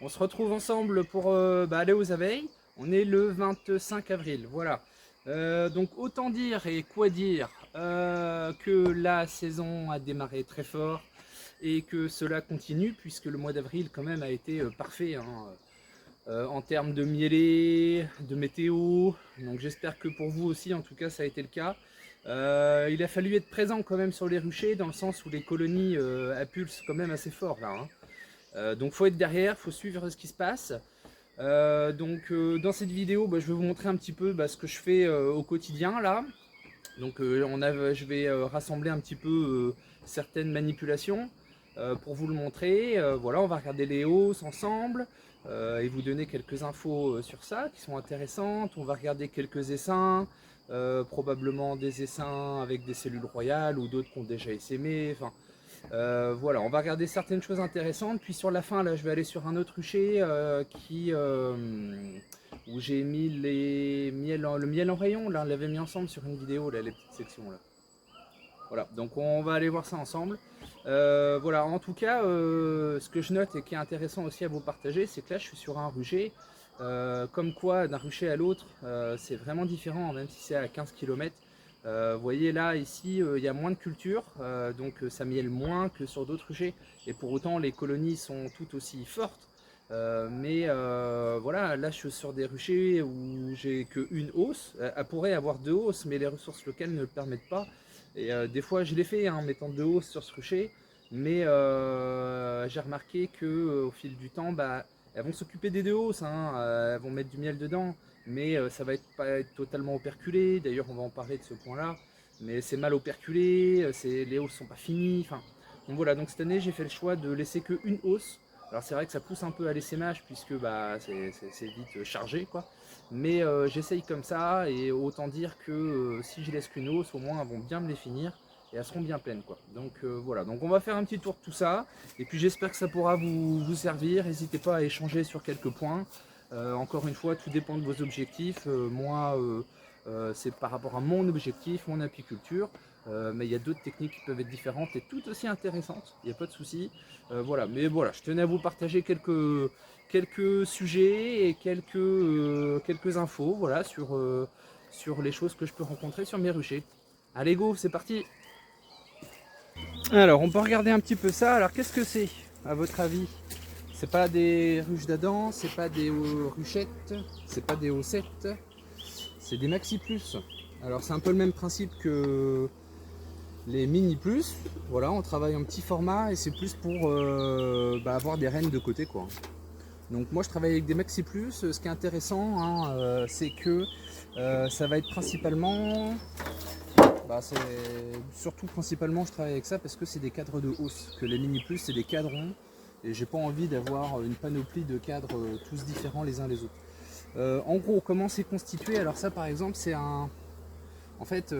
On se retrouve ensemble pour aller aux abeilles. On est le 25 avril, voilà. Donc autant dire et quoi dire que la saison a démarré très fort et que cela continue puisque le mois d'avril quand même a été parfait hein, en termes de mielé, de météo. Donc j'espère que pour vous aussi en tout cas ça a été le cas. Il a fallu être présent quand même sur les ruchers dans le sens où les colonies impulsent quand même assez fort là. Hein. Donc faut être derrière, faut suivre ce qui se passe. Dans cette vidéo, je vais vous montrer un petit peu ce que je fais au quotidien là. Donc je vais rassembler un petit peu certaines manipulations pour vous le montrer. Voilà, on va regarder les hausses ensemble et vous donner quelques infos sur ça qui sont intéressantes. On va regarder quelques essaims, probablement des essaims avec des cellules royales ou d'autres qui ont déjà essaimé. Enfin, voilà, on va regarder certaines choses intéressantes. Puis sur la fin, là, je vais aller sur un autre rucher où j'ai mis le miel en rayon. Là, on l'avait mis ensemble sur une vidéo, là, les petites sections. Là. Voilà, donc on va aller voir ça ensemble. Voilà, en tout cas, ce que je note et qui est intéressant aussi à vous partager, c'est que là, je suis sur un rucher. Comme quoi, d'un rucher à l'autre, c'est vraiment différent, même si c'est à 15 km. Vous voyez là, ici, il y a moins de culture, donc ça miele moins que sur d'autres ruchers. Et pour autant, les colonies sont tout aussi fortes. Voilà, là je suis sur des ruchers où j'ai qu'une hausse. Elle pourrait avoir deux hausses, mais les ressources locales ne le permettent pas. Et des fois je l'ai fait en mettant deux hausses sur ce rucher, mais j'ai remarqué que au fil du temps, elles vont s'occuper des deux hausses, hein, elles vont mettre du miel dedans, mais ça va pas être totalement operculé. D'ailleurs, on va en parler de ce point-là. Mais c'est mal operculé, les hausses sont pas finies. Enfin, donc voilà, donc cette année, j'ai fait le choix de laisser qu'une hausse. Alors c'est vrai que ça pousse un peu à l'essaimage puisque c'est vite chargé quoi. Mais j'essaye comme ça et autant dire que si je laisse qu'une hausse, au moins elles vont bien me les finir et elles seront bien pleines quoi. Donc voilà, donc on va faire un petit tour de tout ça et puis j'espère que ça pourra vous servir. N'hésitez pas à échanger sur quelques points. Encore une fois, tout dépend de vos objectifs. C'est par rapport à mon objectif, mon apiculture. Mais il y a d'autres techniques qui peuvent être différentes et tout aussi intéressantes, il n'y a pas de souci. Voilà, mais voilà, je tenais à vous partager quelques sujets et quelques infos voilà, sur les choses que je peux rencontrer sur mes ruchers. Allez go, c'est parti. Alors, on peut regarder un petit peu ça. Alors, qu'est-ce que c'est, à votre avis? C'est pas des ruches d'Adam, c'est pas des ruchettes, c'est pas des haussettes, c'est des maxi plus. Alors, c'est un peu le même principe que les mini plus. Voilà, on travaille en petit format et c'est plus pour avoir des rennes de côté quoi. Donc moi je travaille avec des maxi plus. Ce qui est intéressant hein, c'est que ça va être principalement c'est surtout principalement je travaille avec ça parce que c'est des cadres de hausse, que les mini plus c'est des cadrons et j'ai pas envie d'avoir une panoplie de cadres tous différents les uns les autres. En gros comment c'est constitué? Alors ça par exemple c'est un en fait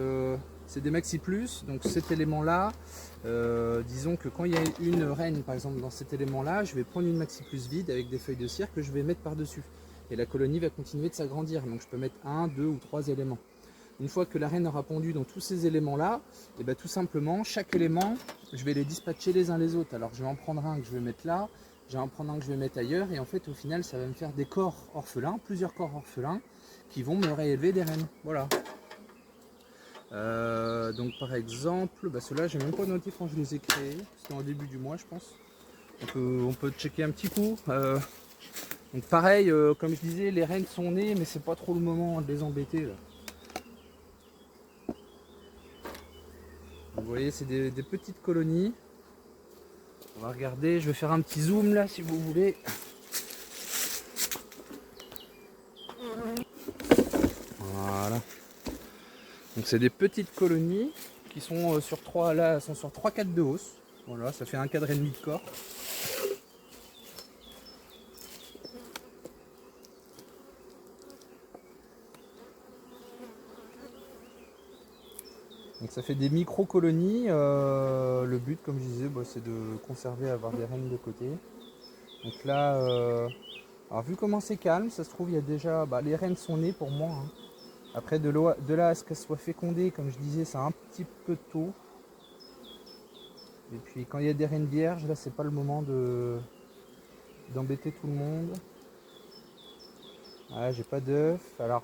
c'est des maxi plus, donc cet élément là disons que quand il y a une reine par exemple dans cet élément là, je vais prendre une maxi plus vide avec des feuilles de cire que je vais mettre par dessus et la colonie va continuer de s'agrandir, donc je peux mettre un, deux ou trois éléments. Une fois que la reine aura pondu dans tous ces éléments là, et tout simplement chaque élément je vais les dispatcher les uns les autres. Alors je vais en prendre un que je vais mettre là, je vais en prendre un que je vais mettre ailleurs et en fait au final ça va me faire des corps orphelins, plusieurs corps orphelins qui vont me réélever des reines. Voilà. Donc par exemple, ceux-là j'ai même pas noté quand je les ai créés, c'était en début du mois je pense. On peut checker un petit coup. Donc pareil, comme je disais, les reines sont nées, mais c'est pas trop le moment de les embêter là. Vous voyez, c'est des petites colonies. On va regarder, je vais faire un petit zoom là si vous voulez. Voilà. Donc c'est des petites colonies qui sont sur 3 là, sont sur 3-4 de hausse. Voilà, ça fait un cadre et demi de corps. Donc ça fait des micro-colonies. Le but, comme je disais, c'est de conserver, avoir des reines de côté. Donc là, alors vu comment c'est calme, ça se trouve, il y a déjà, les reines sont nées pour moi. Hein. Après, de là à ce qu'elles soient fécondées, comme je disais, c'est un petit peu tôt. Et puis quand il y a des reines vierges, là, c'est pas le moment d'embêter tout le monde. Ah, j'ai pas d'œuf. Alors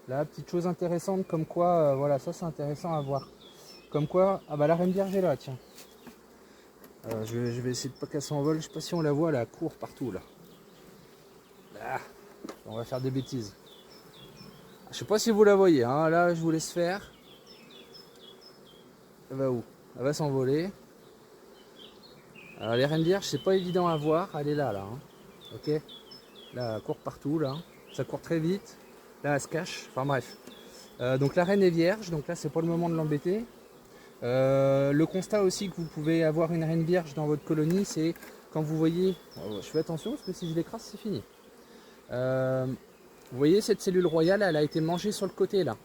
là, petite chose intéressante, comme quoi, voilà, ça c'est intéressant à voir. Comme quoi, ah bah la reine vierge est là, tiens. Je vais essayer de pas qu'elle s'envole. Je sais pas si on la voit, là, elle court partout là. Ah, on va faire des bêtises. Je sais pas si vous la voyez, hein. Là je vous laisse faire. Elle va où? Elle va s'envoler. Alors les reines vierges, c'est pas évident à voir. Elle est là, là. Hein. Ok. Là, elle court partout, là. Ça court très vite. Là, elle se cache. Enfin bref. Donc la reine est vierge, donc là c'est pas le moment de l'embêter. Le constat aussi que vous pouvez avoir une reine vierge dans votre colonie, c'est quand vous voyez, je fais attention parce que si je l'écrase c'est fini. Vous voyez cette cellule royale, elle a été mangée sur le côté là.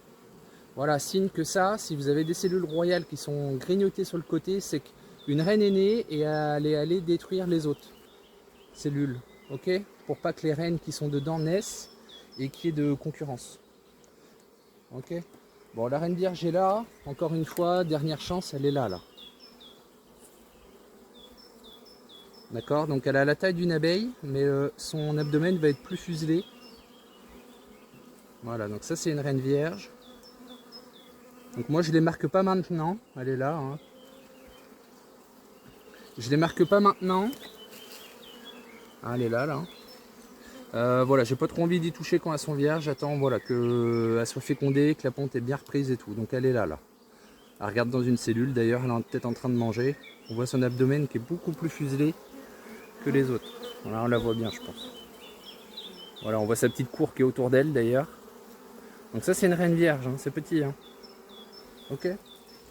Voilà, signe que ça, si vous avez des cellules royales qui sont grignotées sur le côté, c'est qu'une reine est née et elle est allée détruire les autres cellules, ok? Pour pas que les reines qui sont dedans naissent et qu'il y ait de concurrence. Ok. Bon, la reine vierge est là. Encore une fois, dernière chance, elle est là, là. D'accord. Donc elle a la taille d'une abeille, mais son abdomen va être plus fuselé. Voilà. Donc ça, c'est une reine vierge. Donc moi, je les marque pas maintenant. Elle est là. Hein. Je les marque pas maintenant. Ah, elle est là, là. Voilà, j'ai pas trop envie d'y toucher quand elles sont vierges. J'attends voilà, qu'elles soient fécondées, que la ponte est bien reprise et tout. Donc elle est là, là. Elle regarde dans une cellule. D'ailleurs, elle est peut-être en train de manger. On voit son abdomen qui est beaucoup plus fuselé que les autres. Voilà, on la voit bien, je pense. Voilà, on voit sa petite cour qui est autour d'elle, d'ailleurs. Donc ça, c'est une reine vierge. Hein, c'est petit. Hein. Ok.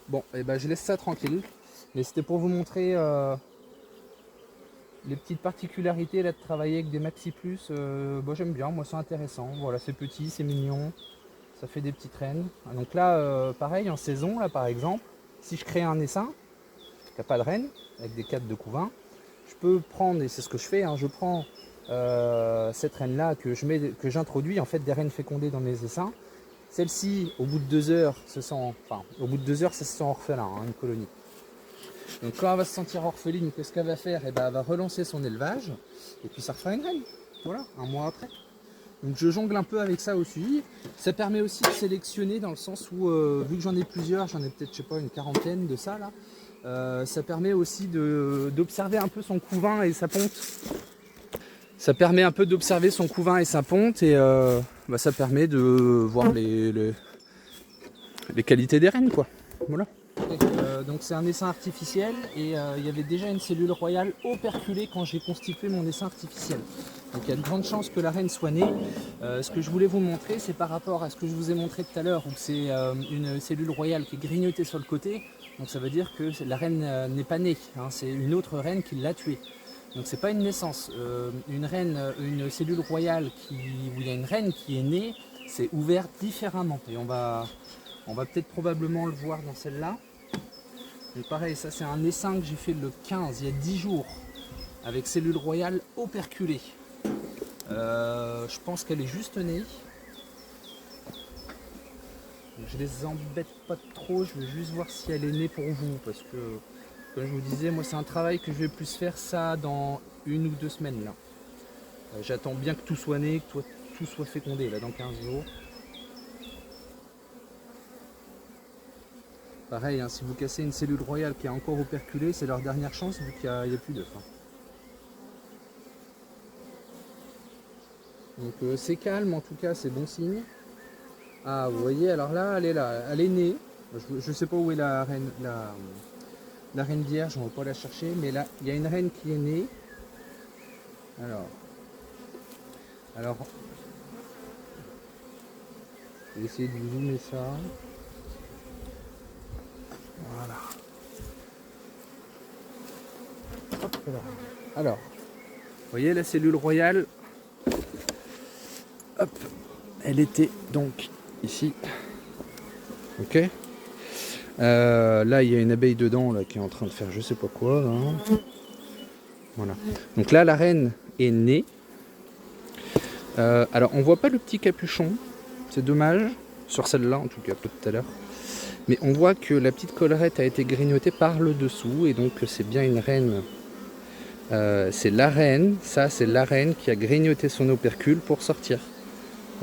Bon, et ben je laisse ça tranquille. Mais c'était pour vous montrer... les petites particularités là de travailler avec des Maxi Plus, bon, j'aime bien, moi c'est intéressant. Voilà, c'est petit, c'est mignon, ça fait des petites reines. Donc là, pareil, en saison, là par exemple, si je crée un essaim qui n'a pas de reine, avec des cadres de couvain, je peux prendre, et c'est ce que je fais, hein, je prends cette reine là que j'introduis en fait des reines fécondées dans mes essaims. Celle-ci, au bout de 2 heures, au bout de 2 heures, ça se sent orphelin, hein, une colonie. Donc quand elle va se sentir orpheline, qu'est-ce qu'elle va faire? Et ben, elle va relancer son élevage et puis ça refera une reine. Voilà, un mois après. Donc je jongle un peu avec ça aussi. Ça permet aussi de sélectionner dans le sens où, vu que j'en ai plusieurs, j'en ai peut-être, je sais pas, une quarantaine de ça là, ça permet aussi d'observer un peu son couvain et sa ponte. Ça permet un peu d'observer son couvain et sa ponte et ça permet de voir les qualités des reines, quoi. Voilà. Donc c'est un essaim artificiel et il y avait déjà une cellule royale operculée quand j'ai constitué mon essaim artificiel. Donc il y a de grandes chances que la reine soit née. Ce que je voulais vous montrer, c'est par rapport à ce que je vous ai montré tout à l'heure, où c'est une cellule royale qui est grignotée sur le côté. Donc ça veut dire que la reine n'est pas née, hein, c'est une autre reine qui l'a tuée. Donc c'est pas une naissance. Une cellule royale où il y a une reine qui est née, c'est ouvert différemment. Et on va peut-être probablement le voir dans celle-là. Mais pareil, ça c'est un essaim que j'ai fait le 15, il y a 10 jours, avec cellule royale operculée. Je pense qu'elle est juste née. Donc, je les embête pas trop, je veux juste voir si elle est née pour vous, parce que, comme je vous disais, moi c'est un travail que je vais plus faire ça dans 1 ou 2 semaines là. J'attends bien que tout soit né, que tout soit fécondé là dans 15 jours. Pareil, hein, si vous cassez une cellule royale qui est encore operculée, c'est leur dernière chance vu qu'il n'y a plus d'œufs. Hein. Donc c'est calme, en tout cas c'est bon signe. Ah, vous voyez, alors là, elle est née. Je ne sais pas où est la reine vierge, on ne va pas la chercher, mais là, il y a une reine qui est née. Alors, je vais essayer de vous zoomer ça. Voilà. Hop là. Alors, vous voyez la cellule royale. Hop, elle était donc ici. Ok. Là, il y a une abeille dedans là, qui est en train de faire je sais pas quoi. Hein. Voilà. Donc là, la reine est née. Alors, on voit pas le petit capuchon. C'est dommage. Sur celle-là, en tout cas, pas tout à l'heure. Mais on voit que la petite collerette a été grignotée par le dessous. Et donc, c'est bien une reine c'est l'arène, ça c'est l'arène qui a grignoté son opercule pour sortir.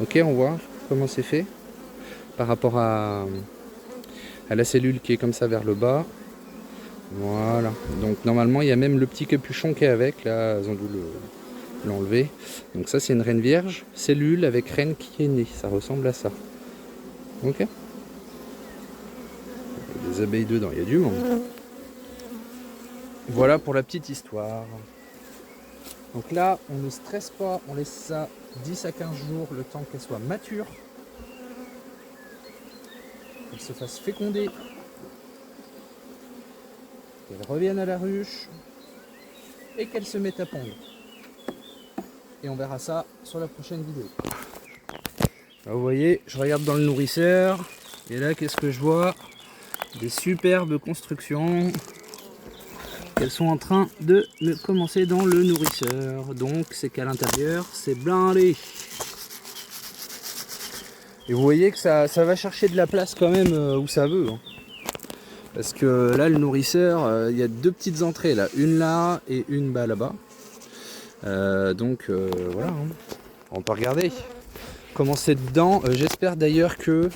Ok, on voit comment c'est fait par rapport à la cellule qui est comme ça vers le bas. Voilà, donc normalement il y a même le petit capuchon qui est avec, là ils ont dû l'enlever. Donc ça c'est une reine vierge, cellule avec reine qui est née, ça ressemble à ça. Ok. Il y a des abeilles dedans, il y a du monde. Voilà pour la petite histoire. Donc là on ne stresse pas, on laisse ça 10 à 15 jours le temps qu'elle soit mature, qu'elle se fasse féconder, qu'elle revienne à la ruche et qu'elle se mette à pondre. Et on verra ça sur la prochaine vidéo. Là, vous voyez, je regarde dans le nourrisseur et là qu'est-ce que je vois? Des superbes constructions. Elles sont en train de commencer dans le nourrisseur. Donc c'est qu'à l'intérieur c'est blindé. Et vous voyez que ça va chercher de la place quand même où ça veut. Hein. Parce que là le nourrisseur, il y a deux petites entrées là. Une là et une bas là-bas. Donc voilà. Hein. On peut regarder. Comment c'est dedans. J'espère d'ailleurs que...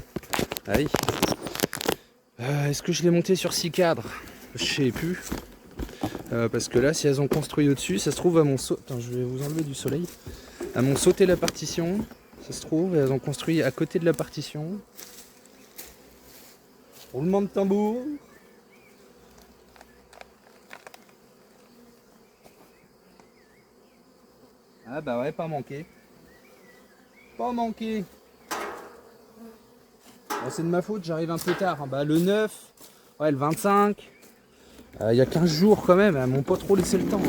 Aïe. Est-ce que je l'ai monté sur 6 cadres? Je sais plus. Parce que là, si elles ont construit au-dessus, ça se trouve à mon saut. Attends, je vais vous enlever du soleil. À mon sauter la partition, ça se trouve, elles ont construit à côté de la partition. Roulement de tambour. Ah bah ouais, pas manqué. Pas manqué. Bon, c'est de ma faute, j'arrive un peu tard. Bah le 9, ouais le 25. Il y a 15 jours quand même, elles m'ont pas trop laissé le temps.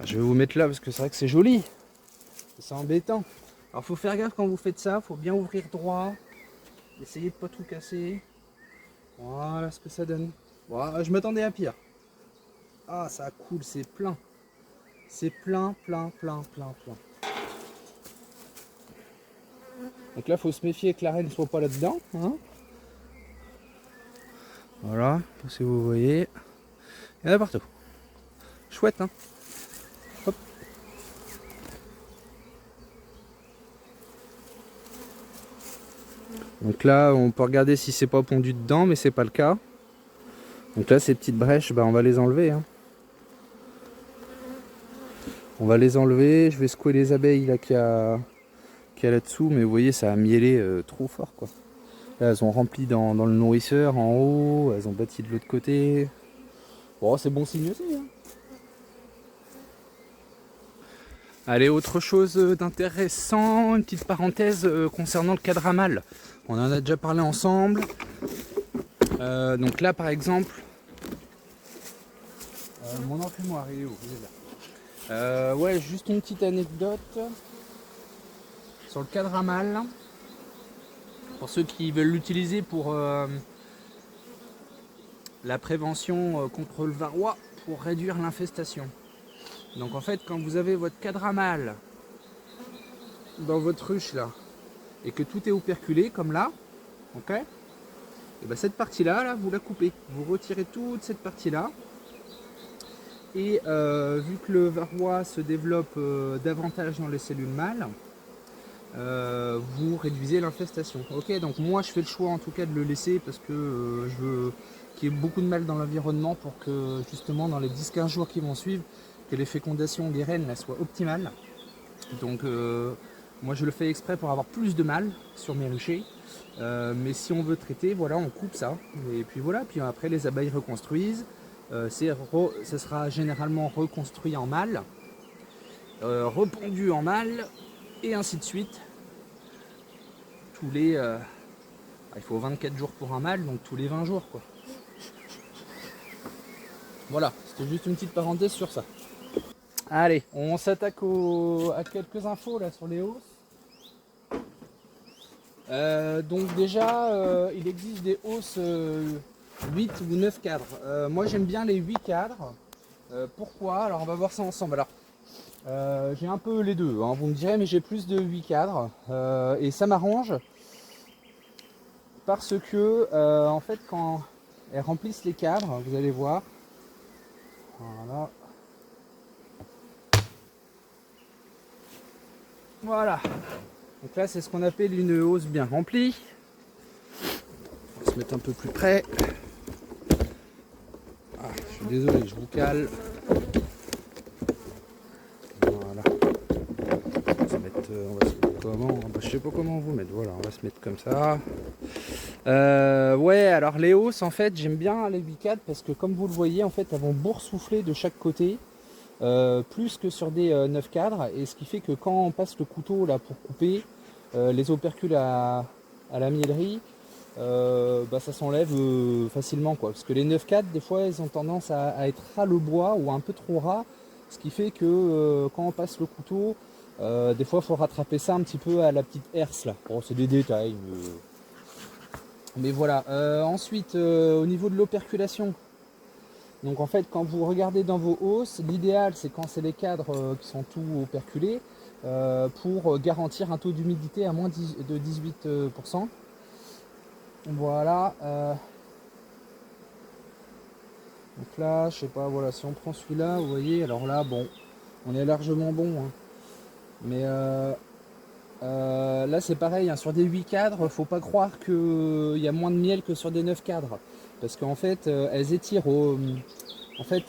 Je vais vous mettre là parce que c'est vrai que c'est joli. C'est embêtant. Alors faut faire gaffe quand vous faites ça, faut bien ouvrir droit. Essayez de pas tout casser. Voilà ce que ça donne. Voilà, je m'attendais à pire. Ah ça coule, c'est plein. C'est plein. Donc là faut se méfier que la reine ne soit pas là-dedans. Hein, voilà, si vous voyez. Il y en a partout. Chouette hein. Hop. Donc là on peut regarder si c'est pas pondu dedans, mais c'est pas le cas. Donc là ces petites brèches, bah, on va les enlever. Hein. On va les enlever, je vais secouer les abeilles là qu'il y a là-dessous, mais vous voyez ça a mielé trop fort quoi. Là elles ont rempli dans le nourrisseur en haut, elles ont bâti de l'autre côté. Bon c'est bon signe aussi. Hein. Allez, autre chose d'intéressant, une petite parenthèse concernant le cadre à mâle. On en a déjà parlé ensemble. Donc là par exemple, mon enfumoir il est où? Il est là. Ouais, juste une petite anecdote sur le cadre à mâle. Pour ceux qui veulent l'utiliser pour la prévention contre le varroa, pour réduire l'infestation. Donc en fait, quand vous avez votre cadre à mâle dans votre ruche là, et que tout est operculé comme là, ok, et ben cette partie là, vous la coupez. Vous retirez toute cette partie là. Et vu que le varroa se développe davantage dans les cellules mâles, vous réduisez l'infestation. Ok, donc moi je fais le choix en tout cas de le laisser parce que je veux qu'il y ait beaucoup de mâles dans l'environnement pour que justement dans les 10-15 jours qui vont suivre, que les fécondations des reines là, soient optimales. Donc moi je le fais exprès pour avoir plus de mâles sur mes ruchers. Mais si on veut traiter, voilà, on coupe ça. Et puis voilà, puis après les abeilles reconstruisent. Ça sera généralement reconstruit en mâle, repondu en mâle, et ainsi de suite. Tous les... il faut 24 jours pour un mâle, donc tous les 20 jours quoi. Voilà, c'était juste une petite parenthèse sur ça. Allez, on s'attaque à quelques infos là sur les hausses. Donc déjà, il existe des hausses 8 ou 9 cadres. Moi j'aime bien les 8 cadres. Pourquoi? Alors on va voir ça ensemble. Alors, j'ai un peu les deux, hein, vous me direz, mais j'ai plus de 8 cadres. Et ça m'arrange parce que en fait quand elles remplissent les cadres, vous allez voir, Voilà. Voilà. Donc là, c'est ce qu'on appelle une hausse bien remplie. On va se mettre un peu plus près. Ah, je suis désolé, je vous cale. Voilà. On va se mettre comment? Bah, je sais pas comment vous mettre. Voilà, on va se mettre comme ça. Ouais, alors les hausses, en fait, j'aime bien les 8-4 parce que comme vous le voyez, en fait, elles vont boursoufler de chaque côté. Plus que sur des 9 cadres, et ce qui fait que quand on passe le couteau là pour couper les opercules à la miellerie, bah, ça s'enlève facilement quoi, parce que les 9 cadres des fois ils ont tendance à être ras le bois ou un peu trop ras, ce qui fait que quand on passe le couteau, des fois il faut rattraper ça un petit peu à la petite herse là. Bon, c'est des détails, mais voilà. Ensuite au niveau de l'operculation, donc en fait, quand vous regardez dans vos hausses, l'idéal c'est quand c'est les cadres qui sont tout operculés pour garantir un taux d'humidité à moins de 18%. Voilà. Donc là, je sais pas, voilà, si on prend celui-là, vous voyez, alors là, bon, on est largement bon. Hein. Mais là c'est pareil, hein, sur des 8 cadres, faut pas croire qu'il y a moins de miel que sur des 9 cadres. Parce qu'en fait, elles étirent au. En fait,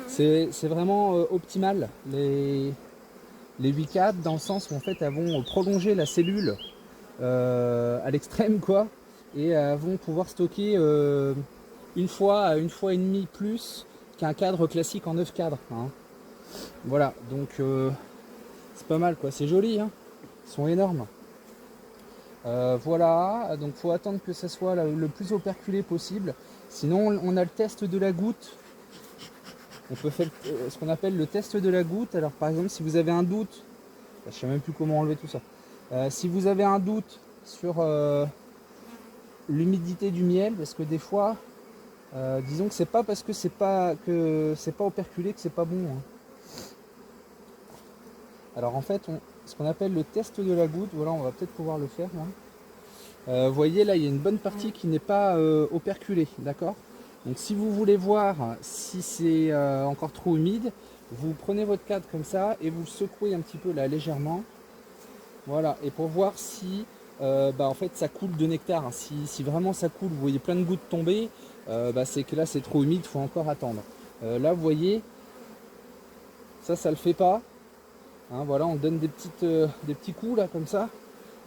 c'est vraiment optimal les 8 cadres dans le sens où en fait elles vont prolonger la cellule à l'extrême quoi, et elles vont pouvoir stocker une fois et demie plus qu'un cadre classique en 9 cadres. Hein. Voilà, donc c'est pas mal quoi, c'est joli, hein. Ils sont énormes. Voilà, donc faut attendre que ça soit le plus operculé possible. Sinon on a le test de la goutte. On peut faire ce qu'on appelle le test de la goutte. Alors par exemple, si vous avez un doute, je sais même plus comment enlever tout ça. Si vous avez un doute sur l'humidité du miel, parce que des fois, disons que c'est pas parce que c'est pas operculé que c'est pas bon. Hein. Alors en fait, ce qu'on appelle le test de la goutte, voilà, on va peut-être pouvoir le faire. Vous voyez là, il y a une bonne partie qui n'est pas operculée, d'accord? Donc si vous voulez voir si c'est encore trop humide, vous prenez votre cadre comme ça et vous secouez un petit peu là légèrement. Voilà, et pour voir si en fait ça coule de nectar. Hein. Si vraiment ça coule, vous voyez plein de gouttes tomber, c'est que là c'est trop humide, il faut encore attendre. Là vous voyez, ça le fait pas. Hein, voilà, on donne des petits coups là comme ça.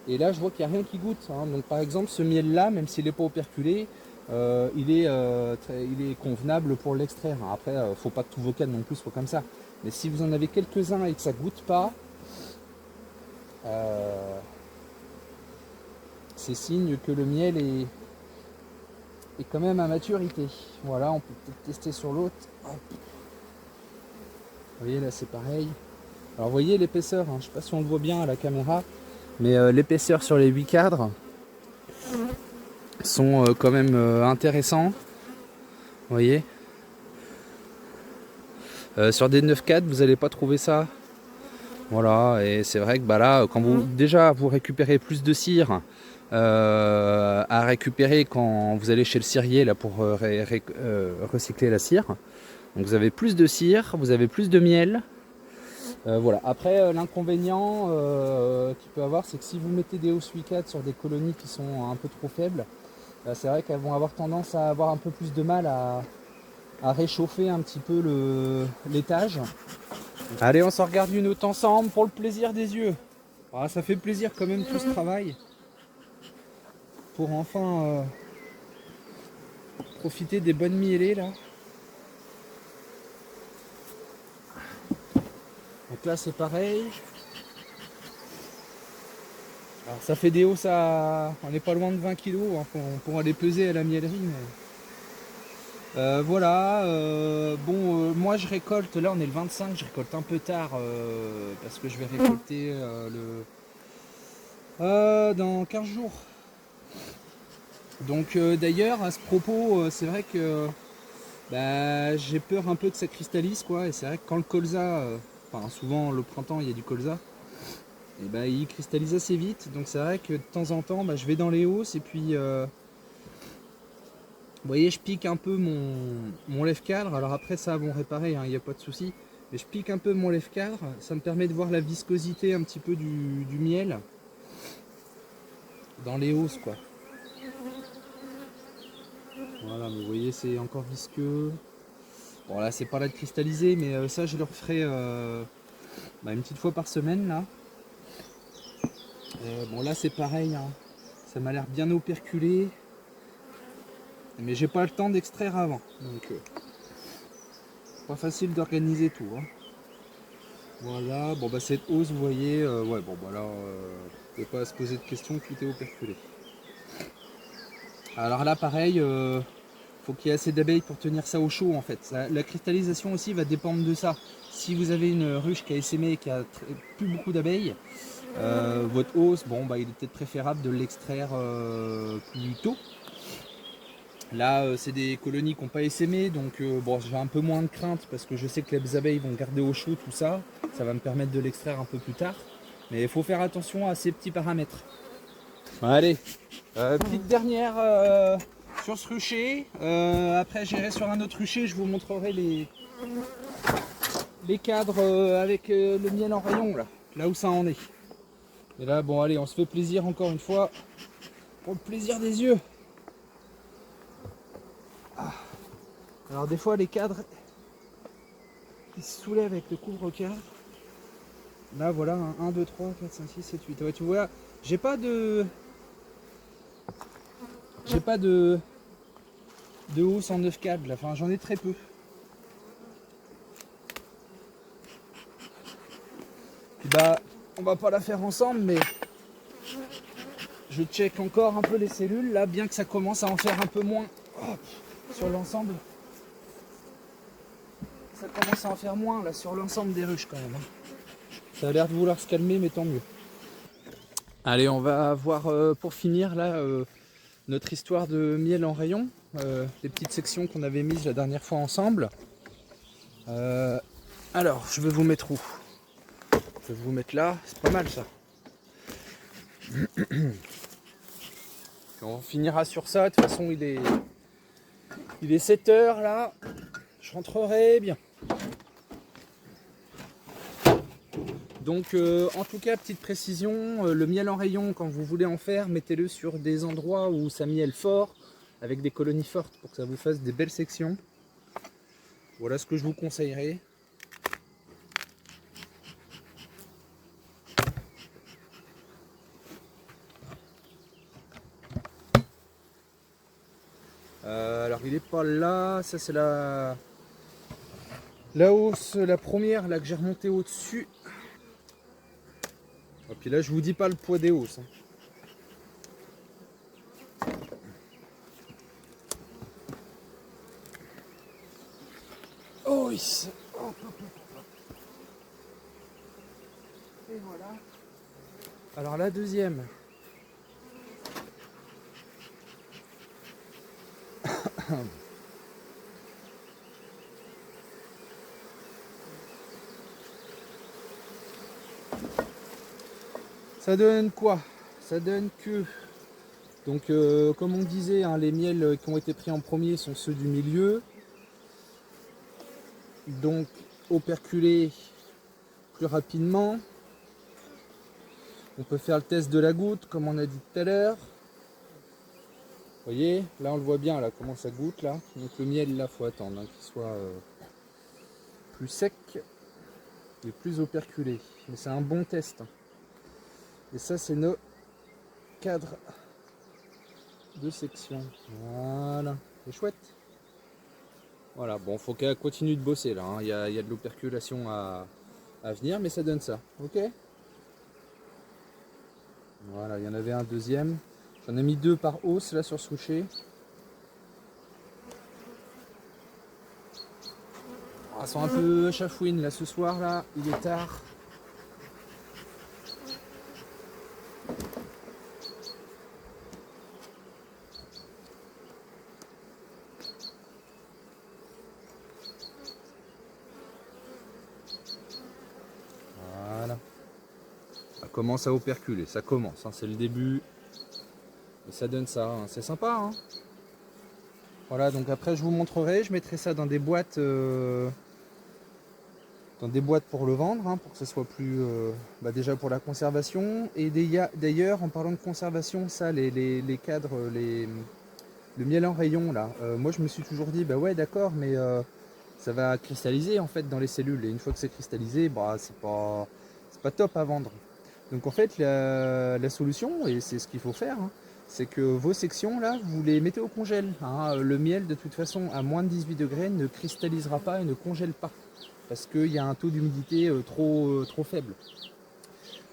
Et là je vois qu'il n'y a rien qui goûte. Hein. Donc par exemple ce miel là, même s'il n'est pas operculé, il est convenable pour l'extraire. Après, faut pas que tous vos cadres non plus soient comme ça. Mais si vous en avez quelques-uns et que ça goûte pas, c'est signe que le miel est quand même à maturité. Voilà, on peut peut-être tester sur l'autre. Vous voyez là c'est pareil. Alors vous voyez l'épaisseur, hein, je sais pas si on le voit bien à la caméra, mais l'épaisseur sur les 8 cadres sont quand même intéressants. Vous voyez, sur des 9 cadres vous n'allez pas trouver ça. Voilà, et c'est vrai que là, quand vous récupérez plus de cire à récupérer quand vous allez chez le cirier là pour recycler la cire. Donc vous avez plus de cire, vous avez plus de miel. Voilà. Après l'inconvénient qu'il peut avoir, c'est que si vous mettez des hausses 8-4 sur des colonies qui sont un peu trop faibles, c'est vrai qu'elles vont avoir tendance à avoir un peu plus de mal à réchauffer un petit peu l'étage. Allez, on s'en regarde une autre ensemble pour le plaisir des yeux. Ah, ça fait plaisir quand même tout ce travail pour enfin profiter des bonnes mielées là. Donc là c'est pareil. Alors ça fait des hausses on n'est pas loin de 20 kg hein, pour aller peser à la miellerie. Mais... voilà, moi je récolte, là on est le 25, je récolte un peu tard parce que je vais récolter dans 15 jours. Donc d'ailleurs à ce propos, c'est vrai que j'ai peur un peu que ça cristallise quoi, et c'est vrai que quand le colza, souvent le printemps il y a du colza, et il cristallise assez vite, donc c'est vrai que de temps en temps je vais dans les hausses et puis Vous voyez, je pique un peu mon lève-cadre. Alors après ça, bon, réparer, il n'y a pas de souci. Mais je pique un peu mon lève-cadre. Ça me permet de voir la viscosité un petit peu du miel dans les hausses, quoi. Voilà, mais vous voyez, c'est encore visqueux. Bon, là, c'est pas là de cristalliser, mais ça, je le referai une petite fois par semaine, là. Bon, là, c'est pareil, hein. Ça m'a l'air bien operculé. Mais j'ai pas le temps d'extraire avant. Donc, pas facile d'organiser tout, hein. Voilà, bon, bah, cette hausse, vous voyez, ouais, bon, bah là, il ne faut pas se poser de questions, tout est operculé. Alors là, pareil, faut qu'il y ait assez d'abeilles pour tenir ça au chaud en fait. La cristallisation aussi va dépendre de ça. Si vous avez une ruche qui a essaimé et qui a plus beaucoup d'abeilles, votre hausse, bon bah il est peut-être préférable de l'extraire plus tôt. Là c'est des colonies qui n'ont pas essaimé, donc bon j'ai un peu moins de crainte parce que je sais que les abeilles vont garder au chaud tout ça. Ça va me permettre de l'extraire un peu plus tard. Mais il faut faire attention à ces petits paramètres. Allez, petite dernière sur ce rucher. Après j'irai sur un autre rucher, je vous montrerai les cadres avec le miel en rayon là où ça en est. Et là bon allez, on se fait plaisir encore une fois pour le plaisir des yeux. Ah. Alors des fois les cadres ils se soulèvent avec le couvre-cadre. Là voilà, 1, 2, 3, 4, 5, 6, 7, 8. Ouais, tu vois, j'ai pas de hausse en 9 cadres là, enfin j'en ai très peu. Puis bah on va pas la faire ensemble, mais je check encore un peu les cellules là, bien que ça commence à en faire un peu moins. Hop, sur l'ensemble. Ça commence à en faire moins là sur l'ensemble des ruches quand même. Ça a l'air de vouloir se calmer, mais tant mieux. Allez, on va voir pour finir là notre histoire de miel en rayon. Les petites sections qu'on avait mises la dernière fois ensemble. Alors, je vais vous mettre où? Je vais vous mettre là, c'est pas mal ça. On finira sur ça, de toute façon il est 7 h là, je rentrerai bien. Donc en tout cas, petite précision, le miel en rayon, quand vous voulez en faire, mettez-le sur des endroits où ça miel fort, avec des colonies fortes pour que ça vous fasse des belles sections. Voilà ce que je vous conseillerais. Alors il est pas là, ça c'est la hausse, la première là que j'ai remonté au-dessus. Et puis là je vous dis pas le poids des hausses. Oh oui. Et voilà. Alors la deuxième. Ça donne quoi? Ça donne que... Donc comme on disait, hein, les miels qui ont été pris en premier sont ceux du milieu. Donc operculés plus rapidement. On peut faire le test de la goutte comme on a dit tout à l'heure. Vous voyez, là on le voit bien là comment ça goûte là. Donc le miel là faut attendre hein, qu'il soit plus sec et plus operculé. Mais c'est un bon test. Et ça c'est nos cadres de section. Voilà, c'est chouette. Voilà, bon faut qu'elle continue de bosser là. Il y a de l'operculation à venir, mais ça donne ça. Ok. Voilà, il y en avait un deuxième. J'en ai mis 2 par hausse là sur ce rucher. Elles sont un peu chafouines là ce soir là, il est tard. Voilà. Ça commence à operculer, ça commence, hein, c'est le début. Et ça donne ça, hein. C'est sympa. Hein. Voilà, donc après je vous montrerai, je mettrai ça dans des boîtes pour le vendre, hein, pour que ce soit plus déjà pour la conservation. Et d'ailleurs, en parlant de conservation, ça, les cadres, le miel en rayon là, moi je me suis toujours dit bah ouais d'accord, mais ça va cristalliser en fait dans les cellules, et une fois que c'est cristallisé, bah c'est pas top à vendre. Donc en fait la solution, et c'est ce qu'il faut faire, hein, c'est que vos sections là, vous les mettez au congèle, hein. Le miel de toute façon à moins de 18 degrés ne cristallisera pas et ne congèle pas, parce qu'il y a un taux d'humidité trop faible.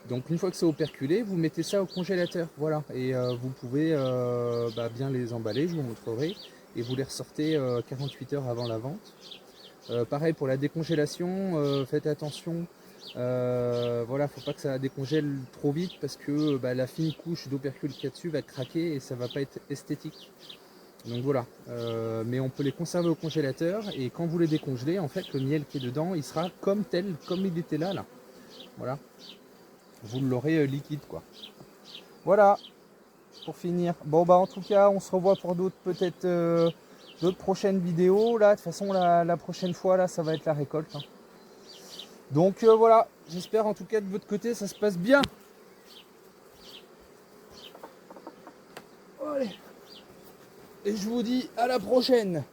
Donc une fois que c'est operculé, vous mettez ça au congélateur, voilà, et vous pouvez bien les emballer, je vous montrerai, et vous les ressortez 48 heures avant la vente. Pareil pour la décongélation, faites attention, voilà, faut pas que ça décongèle trop vite, parce que la fine couche d'opercule qu'il y a dessus va craquer et ça va pas être esthétique. Donc voilà, mais on peut les conserver au congélateur, et quand vous les décongelez, en fait le miel qui est dedans, il sera comme tel, comme il était là, voilà. Vous l'aurez liquide quoi. Voilà, pour finir. Bon bah en tout cas, on se revoit pour d'autres peut-être d'autres prochaines vidéos. Là, de toute façon, la prochaine fois, là, ça va être la récolte, hein. Donc voilà, j'espère en tout cas de votre côté, ça se passe bien. Allez. Et je vous dis à la prochaine.